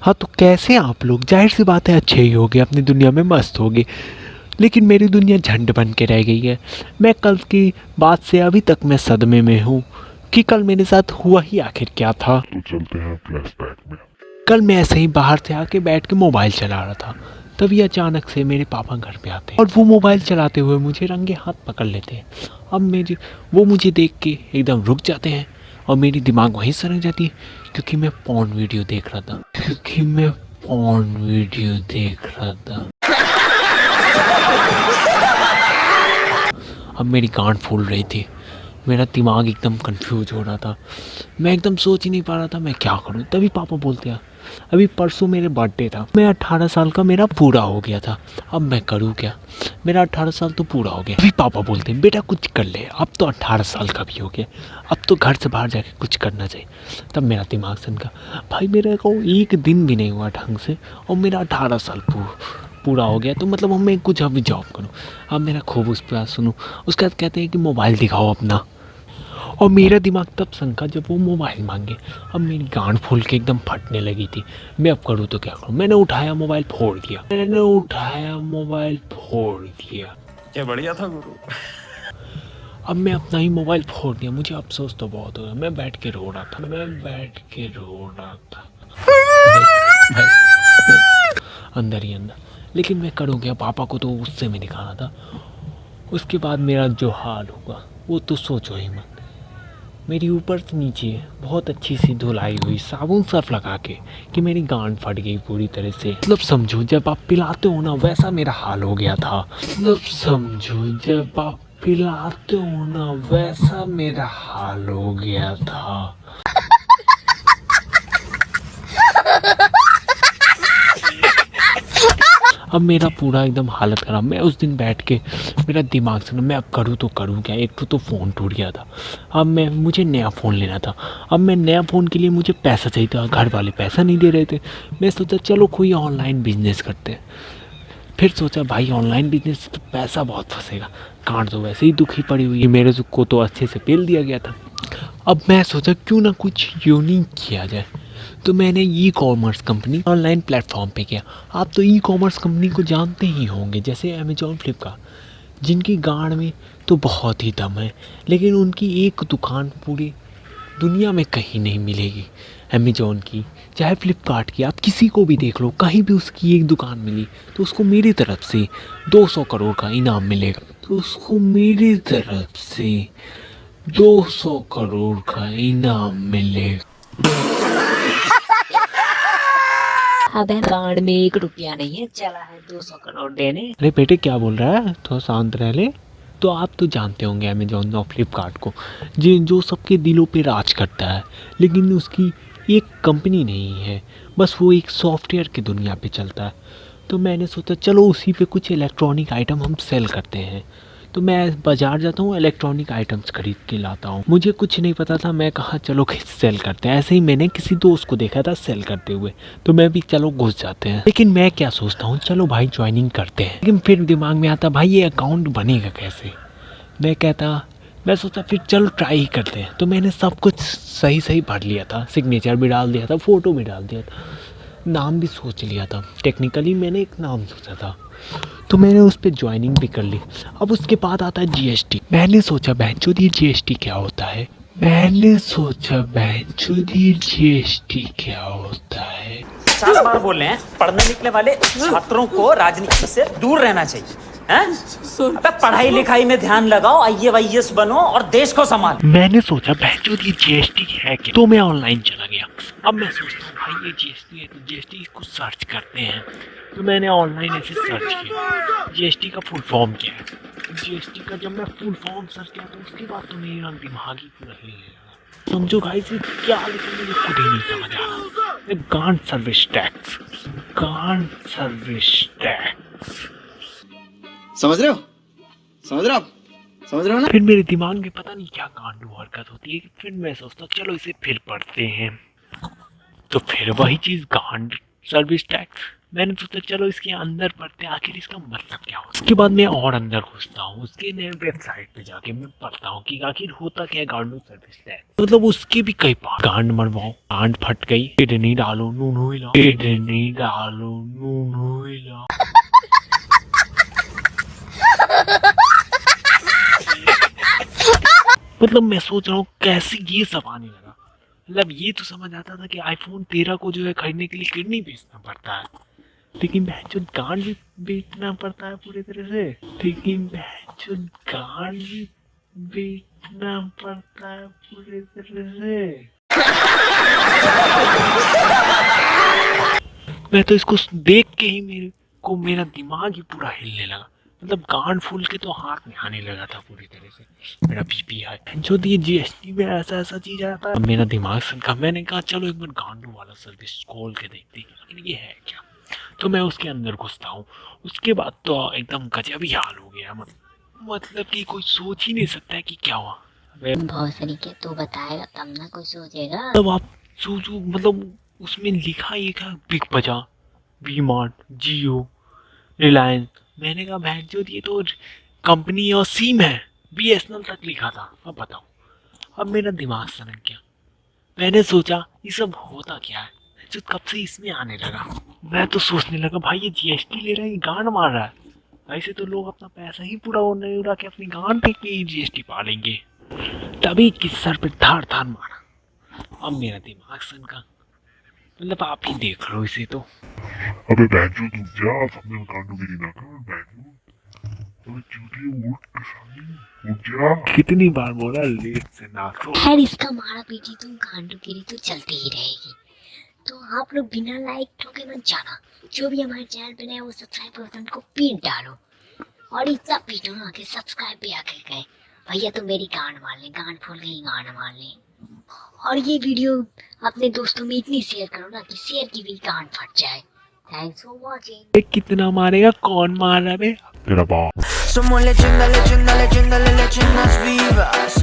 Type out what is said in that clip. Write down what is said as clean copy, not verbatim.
हाँ तो कैसे आप लोग, जाहिर सी बात है अच्छे ही होगे, अपनी दुनिया में मस्त होगे, लेकिन मेरी दुनिया झंड बन के रह गई है। मैं कल की बात से अभी तक मैं सदमे में हूँ कि कल मेरे साथ हुआ ही आखिर क्या था। तो चलते हैं फ्लैशबैक में। कल मैं ऐसे ही बाहर से आके बैठ के मोबाइल चला रहा था, तभी अचानक से मेरे पापा घर पे आते हैं और वो मोबाइल चलाते हुए मुझे रंगे हाथ पकड़ लेते हैं। अब मेरी वो मुझे देख के एकदम रुक जाते हैं और मेरी दिमाग वहीं सरक जाती है, क्योंकि मैं पॉर्न वीडियो देख रहा था। अब मेरी गांड फूल रही थी, मेरा दिमाग एकदम कंफ्यूज हो रहा था, मैं एकदम सोच ही नहीं पा रहा था मैं क्या करूं। तभी पापा बोलते हैं, अभी परसों मेरे बर्थडे था, मैं 18 साल का मेरा पूरा हो गया था, अब मैं करूं क्या, मेरा 18 साल तो पूरा हो गया। अभी पापा बोलते हैं, बेटा कुछ कर ले, अब तो 18 साल का भी हो गया, अब तो घर से बाहर जाके कुछ करना चाहिए। तब मेरा दिमाग सनका, भाई मेरे को एक दिन भी नहीं हुआ ढंग से और मेरा 18 साल पूरा हो गया, तो मतलब मैं कुछ अभी जॉब करूँ। अब मेरा खूब उस पर सुनूँ, उसके बाद कहते हैं कि मोबाइल दिखाओ अपना, और मेरा दिमाग तब सनका जब वो मोबाइल मांगे। अब मेरी गांड फूल के एकदम फटने लगी थी, मैं अब करूँ तो क्या करूँ। मैंने उठाया मोबाइल फोड़ दिया, क्या बढ़िया था गुरु। अब मैं अपना ही मोबाइल फोड़ दिया। मुझे अफसोस तो बहुत हो रहा, मैं बैठ के रो रहा था भाई, अंदर ही अंदर। लेकिन मैं करूँ क्या, पापा को तो गुस्से में दिखाना था। उसके बाद मेरा जो हाल होगा वो तो सोचो ही मत। मेरी ऊपर से नीचे बहुत अच्छी सी धुलाई हुई साबुन सर्फ लगा के कि मेरी गांड फट गई पूरी तरह से। मतलब समझो जब आप पिलाते हो ना वैसा मेरा हाल हो गया था। अब मेरा पूरा एकदम हालत ख़राब। मैं उस दिन बैठ के मेरा दिमाग से ना, मैं अब करूँ तो करूँ क्या। एक तो फ़ोन टूट गया था, अब मुझे नया फ़ोन लेना था। अब मैं नया फ़ोन के लिए मुझे पैसा चाहिए था, घर वाले पैसा नहीं दे रहे थे। मैं सोचा चलो कोई ऑनलाइन बिजनेस करते हैं। फिर सोचा भाई ऑनलाइन बिजनेस तो पैसा बहुत फंसेगा, गांड तो वैसे ही दुखी पड़ी हुई है, मेरे को तो अच्छे से पेल दिया गया था। अब मैं सोचा क्यों ना कुछ यूनिक किया जाए, तो मैंने e commerce company online platform पे किया। आप तो ई कॉमर्स कंपनी को जानते ही होंगे, जैसे अमेजॉन, फ्लिपकार्ट, जिनकी गांड में तो बहुत ही दम है, लेकिन उनकी एक दुकान पूरी दुनिया में कहीं नहीं मिलेगी। अमेजॉन की चाहे फ्लिपकार्ट की, आप किसी को भी देख लो, कहीं भी उसकी एक दुकान मिली तो उसको मेरी तरफ से 200 करोड़ का इनाम मिलेगा। अबे कार्ड में 1 रुपया नहीं है, चला है 200 करोड़ देने। अरे बेटे क्या बोल रहा है, थोड़ा शांत रह ले। तो आप तो जानते होंगे अमेजॉन और फ्लिपकार्ट को, जो सबके दिलों पे राज करता है, लेकिन उसकी एक कंपनी नहीं है, बस वो एक सॉफ्टवेयर की दुनिया पे चलता है। तो मैंने सोचा चलो उसी पे कुछ इलेक्ट्रॉनिक आइटम हम सेल करते हैं। तो मैं बाज़ार जाता हूँ, इलेक्ट्रॉनिक आइटम्स खरीद के लाता हूँ। मुझे कुछ नहीं पता था, मैं कहा चलो सेल करते हैं। ऐसे ही मैंने किसी दोस्त को देखा था सेल करते हुए, तो मैं भी चलो घुस जाते हैं। लेकिन मैं क्या सोचता हूँ, चलो भाई ज्वाइनिंग करते हैं। लेकिन फिर दिमाग में आता भाई ये अकाउंट बनेगा कैसे। मैं सोचा फिर चलो ट्राई ही करते हैं। तो मैंने सब कुछ सही भर लिया था, सिग्नेचर भी डाल दिया था, फ़ोटो भी डाल दिया था, नाम भी सोच लिया था। टेक्निकली मैंने एक नाम सोचा था, तो मैंने उस पर ज्वाइनिंग भी कर ली। अब उसके बाद आता है जीएसटी। मैंने सोचा बहनचोद ये जीएसटी क्या होता है। 50 बार बोल रहे हैं, पढ़ने निकले वाले छात्रों को राजनीति से दूर रहना चाहिए। हैं? अबे पढ़ाई लिखाई में ध्यान लगाओ, IAS बनो और देश को संभालो। मैंने सोचा बहनचोद ये जीएसटी है क्या, तो मैं ऑनलाइन चला गया। अब मैं सोचता हूँ भाई ये जीएसटी है, तो जीएसटी को सर्च करते हैं। तो मैंने ऑनलाइन ऐसे सर्च किया जीएसटी का फुल फॉर्म क्या है। जीएसटी का जब मैं फुल फॉर्म सर्च किया तो उसके बाद तो मेरा दिमाग ही पूरा हिल गया। समझो भाई से क्या, लेकिन मुझे खुद ही नहीं समझ आ रहा। गांड सर्विस टैक्स। समझ रहे हो ना। फिर मेरे दिमाग में पता नहीं क्या गांडू हरकत होती है। फिर मैं सोचता चलो इसे फिर पढ़ते हैं। तो फिर वही चीज़ गांड सर्विस टैक्स। मैंने सोचा चलो इसके अंदर पढ़ते हैं, आखिर इसका मतलब क्या हो। उसके बाद मैं और अंदर घुसता हूँ, उसके नए वेबसाइट पे जाके मैं पढ़ता हूँ कि आखिर होता क्या है गांडू सर्विस टैक्स। मतलब उसके भी कई पार्ट। गांड मरवाओ, गांड फट गई, किडनी डालो नून हुईला, किडनी डालो नून हुईला। मतलब मैं सोच रहा हूँ कैसे ये सब आने लगा। मतलब ये तो समझ आता था कि आईफोन 13 को जो है खरीदने के लिए किडनी बेचना पड़ता है, लेकिन जो गांड भी बेचना पड़ता है पूरी तरह से। लेकिन जो गांड भी बेचना पड़ता है पूरी तरह से। मैं तो इसको देख के ही मेरा दिमाग ही पूरा हिलने लगा। मतलब गांड फूल के तो हाथ में आने लगा था पूरी तरह से। मेरा बीपी हाई जो ये जीएसटी में ऐसा ऐसा चीज आता है। मेरा दिमाग सनका। मैंने कहा चलो एक बार गांडू वाला सर्विस खोल के देखते हैं लेकिन ये है क्या। तो मैं उसके अंदर घुसता हूँ। उसके बाद तो एकदम गजब ही हाल हो गया। मतलब कि कोई सोच ही नहीं सकता है कि क्या हुआ। बहुत तरीके तो बताएगा तब ना कोई सोचेगा। मतलब आप सोचो, मतलब उसमें लिखा ये क्या, बिग बाजार, वी मार्ट, जियो, रिलायंस। मैंने कहा बहन जो ये तो कंपनी और सिम है, बीएसएनएल तक लिखा था। अब बताओ, अब मेरा दिमाग सनक गया। मैंने सोचा ये सब होता क्या है, जो कब से इसमें आने लगा। मैं तो सोचने लगा भाई ये जीएसटी ले रहा है, ये गांड मार रहा है। ऐसे तो लोग अपना पैसा ही पूरा नहीं उड़ा के अपनी गांड पे ही जीएसटी पालेंगे। तभी किस सर पे धार धार मारा। अब मेरा दिमाग सनका। मतलब आप ही देख लो इसे तो। अबे बैंजो तू जा, सामने गांडूगिरी ना कर बैंजो। अबे चूतिया उठ जा। कितनी बार बोला लेट से ना सो। खैर इसका मारा पीटी तो गांडूगिरी तो चलती ही रहेगी। तो आप लोग बिना लाइक ठोके मत जाना। जो भी हमारे चैनल पे नए वो सब्सक्राइब बटन को पीट डालो और इतना पीटो ना कि सब्सक्राइब भी आके गए। भैया तो मेरी गांड मार ले, गांड खोल के ही गांड मार ले। और ये वीडियो अपने दोस्तों में इतनी शेयर करो ना कि शेयर की भी गांड फट जाए। Thanks for watching. कितना मारेगा, कौन मार रहा है बे? तेरा बाप। Somos leyendas, leyendas, leyendas, leyendas vivas.